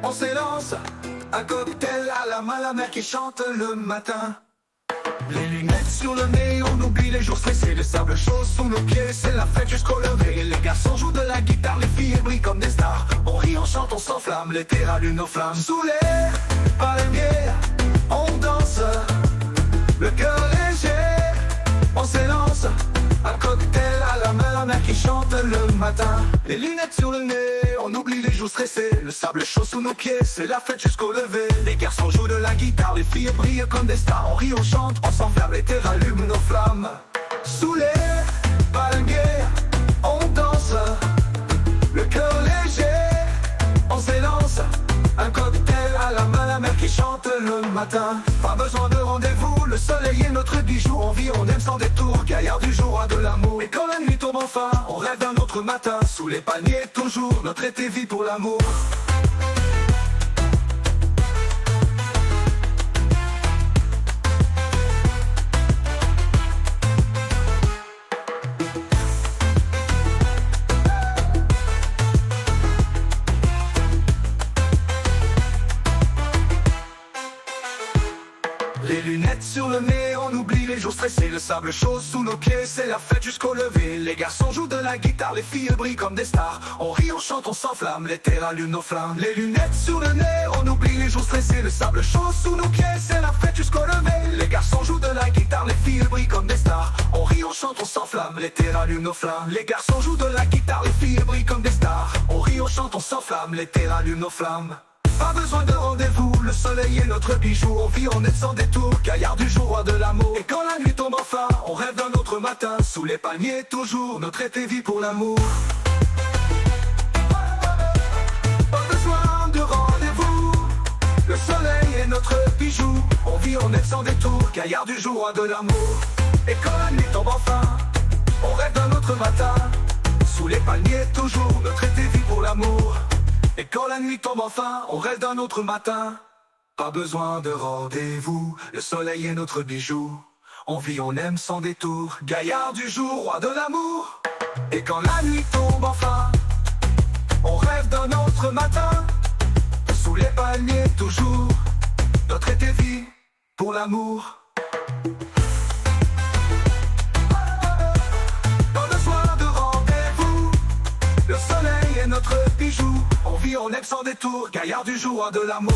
On s'élance, un cocktail à la main, la mer qui chante le matin. Les lunettes sur le nez, on oublie les jours stressés. Le sable chaud sous nos pieds, c'est la fête jusqu'au lever. Les garçons jouent de la guitare, les filles brillent comme des stars. On rit, on chante, on s'enflamme, l'été rallume nos flammes. Sous l'air, par les bières, on danse, le cœur léger. On s'élance, un cocktail à la main, la mer qui chante le matin. Les lunettes sur le nez, on oublie les jours stressés. Le sable chaud sous nos pieds, c'est la fête jusqu'au lever. Les garçons jouent de la guitare, les filles brillent comme des stars. On rit, on chante, on s'enflamme, l'été rallume nos flammes. Sous les palmiers, on danse, le cœur léger. On s'élance, un cocktail à la main, la mer qui chante le matin. Pas besoin de rendez-vous, le soleil est notre bijou. On vit, on aime sans détour, gaillard du jour, roi de l'amour. Et quand la nuit tombe enfin, on rêve d'un autre matin. Sous les palmiers toujours, notre été vit pour l'amour. Les lunettes sur le nez, on oublie les jours stressés. Le sable chaud sous nos pieds, c'est la fête jusqu'au lever. Les garçons jouent de la guitare, les filles brillent comme des stars. On rit, on chante, on s'enflamme, l'été rallume nos flammes. Les lunettes sur le nez, on oublie les jours stressés. Le sable chaud sous nos pieds, c'est la fête jusqu'au lever. Les garçons jouent de la guitare, les filles brillent comme des stars. On rit, on chante, on s'enflamme, l'été rallume nos flammes. Les garçons jouent de la guitare, les filles brillent comme des stars. On rit, on chante, on s'enflamme, l'été rallume nos flammes. Pas besoin de rendez-vous, le soleil est notre bijou. On vit, on est sans détour, gaillard du jour, roi de l'amour. Et quand la nuit tombe enfin, on rêve d'un autre matin. Sous les palmiers toujours, notre été vit pour l'amour. Pas besoin de rendez-vous, le soleil est notre bijou. On vit, on est sans détour, gaillard du jour, roi de l'amour. Et quand la nuit tombe enfin, on rêve d'un autre matin. Sous les palmiers toujours, notre été vit pour l'amour. Et quand la nuit tombe enfin, on rêve d'un autre matin. Pas besoin de rendez-vous, le soleil est notre bijou. On vit, on aime sans détour, gaillard du jour, roi de l'amour. Et quand la nuit tombe enfin, on rêve d'un autre matin. Sous les palmiers toujours, notre été vit pour l'amour. Pas besoin de rendez-vous, le soleil est notre bijou. On vit, on aime sans détour, gaillard du jour, roi de l'amour.